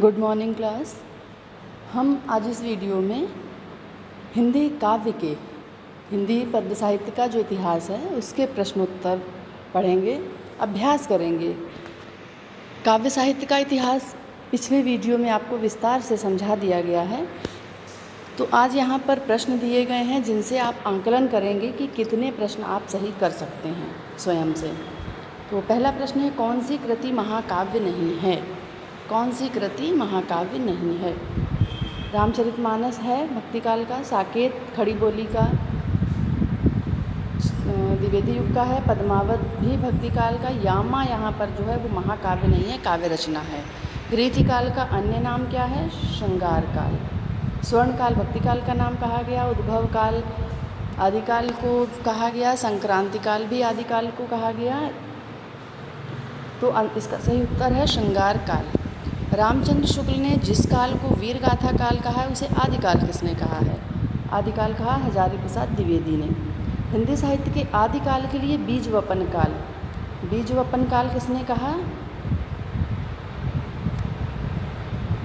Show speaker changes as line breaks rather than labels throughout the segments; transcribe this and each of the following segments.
Good morning class. हम आज इस वीडियो में हिंदी काव्य के हिंदी पद्य साहित्य का जो इतिहास है उसके प्रश्नोत्तर पढ़ेंगे, अभ्यास करेंगे। काव्य साहित्य का इतिहास पिछले वीडियो में आपको विस्तार से समझा दिया गया है। तो आज यहाँ पर प्रश्न दिए गए हैं जिनसे आप आंकलन करेंगे कि कितने प्रश्न आप सही कर सकते हैं स्वयं से। तो पहला प्रश्न है, कौन सी कृति महाकाव्य नहीं है? कौन सी कृति महाकाव्य नहीं है? रामचरितमानस है भक्ति काल का, साकेत खड़ी बोली का द्विवेदी युग का है, पद्मावत भी भक्ति काल का, यामा यहाँ पर जो है वो महाकाव्य नहीं है, काव्य रचना है। रीति काल का अन्य नाम क्या है? श्रृंगार काल। स्वर्ण काल भक्ति काल का नाम कहा गया, उद्भव काल आदिकाल को कहा गया, संक्रांति काल भी आदिकाल को कहा गया। तो इसका सही उत्तर है श्रृंगार काल। रामचंद्र शुक्ल ने जिस काल को वीर गाथा काल कहा है उसे आदिकाल किसने कहा है? आदिकाल कहा हजारी प्रसाद द्विवेदी ने। हिंदी साहित्य के आदिकाल के लिए बीज वपन काल, बीज वपन काल किसने कहा?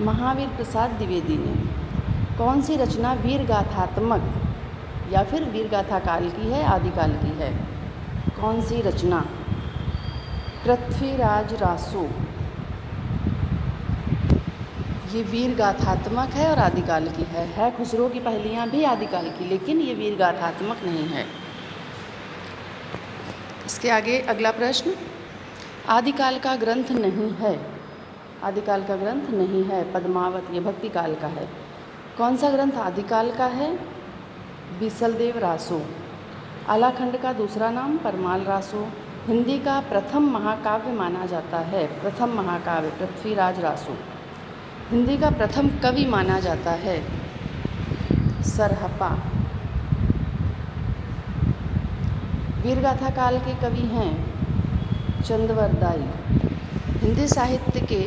महावीर प्रसाद द्विवेदी ने। कौन सी रचना वीर गाथात्मक या फिर वीर गाथा काल की है, आदिकाल की है? कौन सी रचना? पृथ्वीराज रासो, ये वीर गाथात्मक है और आदिकाल की है। खुसरो की पहेलियाँ भी आदिकाल की, लेकिन ये वीर गाथात्मक नहीं है। इसके आगे अगला प्रश्न, आदिकाल का ग्रंथ नहीं है, आदिकाल का ग्रंथ नहीं है, पद्मावत ये भक्ति काल का है। कौन सा ग्रंथ आदिकाल का है? बीसलदेव रासो। आलाखंड का दूसरा नाम परमाल रासो। हिंदी का प्रथम महाकाव्य माना जाता है, प्रथम महाकाव्य पृथ्वीराज रासो। हिंदी का प्रथम कवि माना जाता है सरहपा। वीरगाथा काल के कवि हैं चंदवरदाई। हिंदी साहित्य के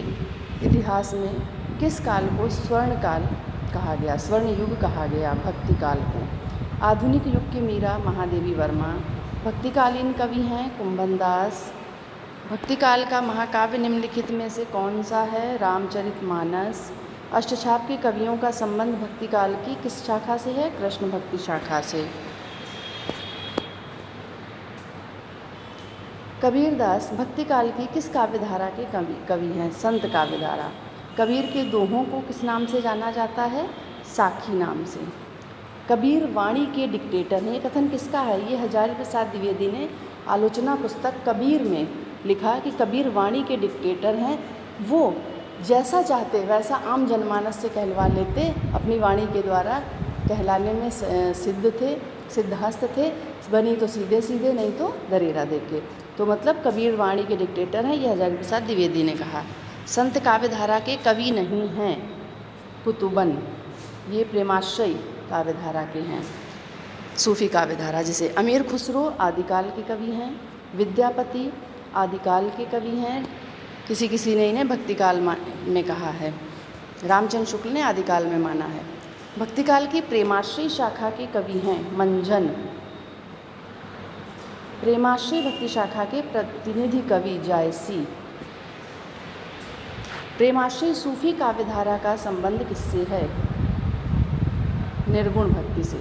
इतिहास में किस काल को स्वर्ण काल कहा गया, स्वर्ण युग कहा गया? भक्ति काल को। आधुनिक युग के मीरा महादेवी वर्मा। भक्तिकालीन कवि हैं कुंभनदास। भक्तिकाल का महाकाव्य निम्नलिखित में से कौन सा है? रामचरितमानस। अष्टछाप के कवियों का संबंध भक्तिकाल की किस शाखा से है? कृष्ण भक्ति शाखा से। कबीरदास भक्तिकाल की किस काव्यधारा के कवि हैं? संत काव्यधारा। कबीर के दोहों को किस नाम से जाना जाता है? साखी नाम से। कबीर वाणी के डिक्टेटर हैं, ये कथन किसका है? ये हजारी प्रसाद द्विवेदी ने आलोचना पुस्तक कबीर में लिखा कि कबीर वाणी के डिक्टेटर हैं। वो जैसा चाहते वैसा आम जनमानस से कहलवा लेते, अपनी वाणी के द्वारा कहलाने में सिद्ध थे, सिद्धहस्त थे। बनी तो सीधे सीधे, नहीं तो दरेरा देके। तो मतलब कबीर वाणी के डिक्टेटर हैं, ये हजारी प्रसाद द्विवेदी ने कहा। संत काव्यधारा के कवि नहीं हैं कुतुबन, ये प्रेमाश्रयी काव्यधारा के हैं, सूफी काव्यधारा। जिसे अमीर खुसरो आदिकाल के कवि हैं। विद्यापति आदिकाल के कवि हैं, किसी किसी ने इन्हें भक्तिकाल में कहा है। रामचंद्र शुक्ल ने आदिकाल में माना है। भक्तिकाल की प्रेमाश्रयी शाखा के कवि हैं मंजन। प्रेमाश्रयी भक्ति शाखा के प्रतिनिधि कवि जायसी। प्रेमाश्रयी सूफी काव्यधारा का संबंध किससे है? निर्गुण भक्ति से।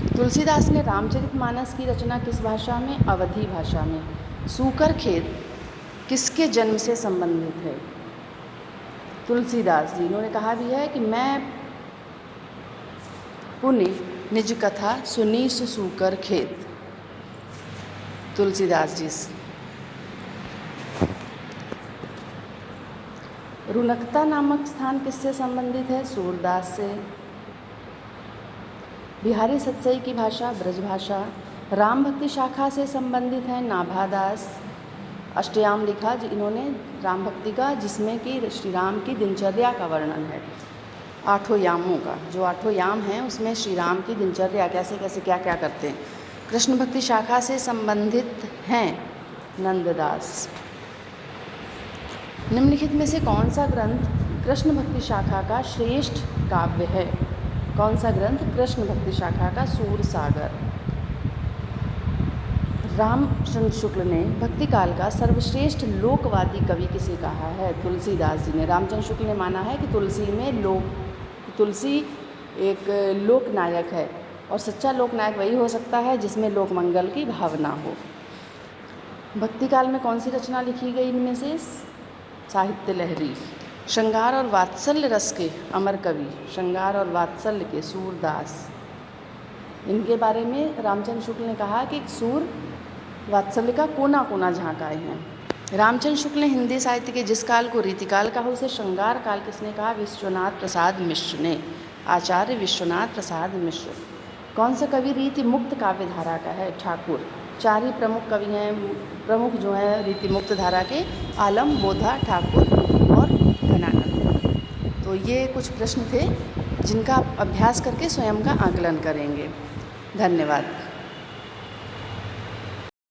तुलसीदास ने रामचरितमानस की रचना किस भाषा में? अवधी भाषा में। सूकर खेत किसके जन्म से संबंधित है? तुलसीदास जी। इन्होंने कहा भी है कि मैं पुनि निज कथा सुनी सूकर खेत, तुलसीदास जी। रुनकता नामक स्थान किससे संबंधित है? सूरदास से। बिहारी सतसई की भाषा ब्रजभाषा। राम भक्ति शाखा से संबंधित हैं नाभादास। अष्टयाम लिखा इन्होंने राम भक्ति का, जिसमें कि श्री राम की दिनचर्या का वर्णन है, आठों यामों का। जो आठों याम हैं उसमें श्री राम की दिनचर्या कैसे कैसे क्या क्या करते हैं। कृष्ण भक्ति शाखा से संबंधित हैं नंददास। निम्नलिखित में से कौन सा ग्रंथ कृष्ण भक्ति शाखा का श्रेष्ठ काव्य है? कौन सा ग्रंथ कृष्ण भक्ति शाखा का? सूरसागर। रामचंद्र शुक्ल ने भक्ति काल का सर्वश्रेष्ठ लोकवादी कवि किसे कहा है? तुलसीदास जी ने। रामचंद्र शुक्ल ने माना है कि तुलसी एक लोकनायक है और सच्चा लोकनायक वही हो सकता है जिसमें लोक मंगल की भावना हो। भक्ति काल में कौन सी रचना लिखी गई इनमें से? साहित्य लहरी। श्रृंगार और वात्सल्य रस के अमर कवि, श्रृंगार और वात्सल्य के सूरदास। इनके बारे में रामचंद्र शुक्ल ने कहा कि सूर वात्सल्य का कोना कोना झांकाए हैं। रामचंद्र शुक्ल ने हिंदी साहित्य के जिस काल को रीतिकाल कहा उसे श्रृंगार काल किसने कहा? विश्वनाथ प्रसाद मिश्र ने, आचार्य विश्वनाथ प्रसाद मिश्र। कौन सा कवि रीति मुक्त काव्य धारा का है? ठाकुर। 4 ही प्रमुख कवि हैं, प्रमुख जो हैं रीति मुक्त धारा के, आलम, बोधा, ठाकुर और घनानंद। तो ये कुछ प्रश्न थे जिनका आप अभ्यास करके स्वयं का आकलन करेंगे। धन्यवाद।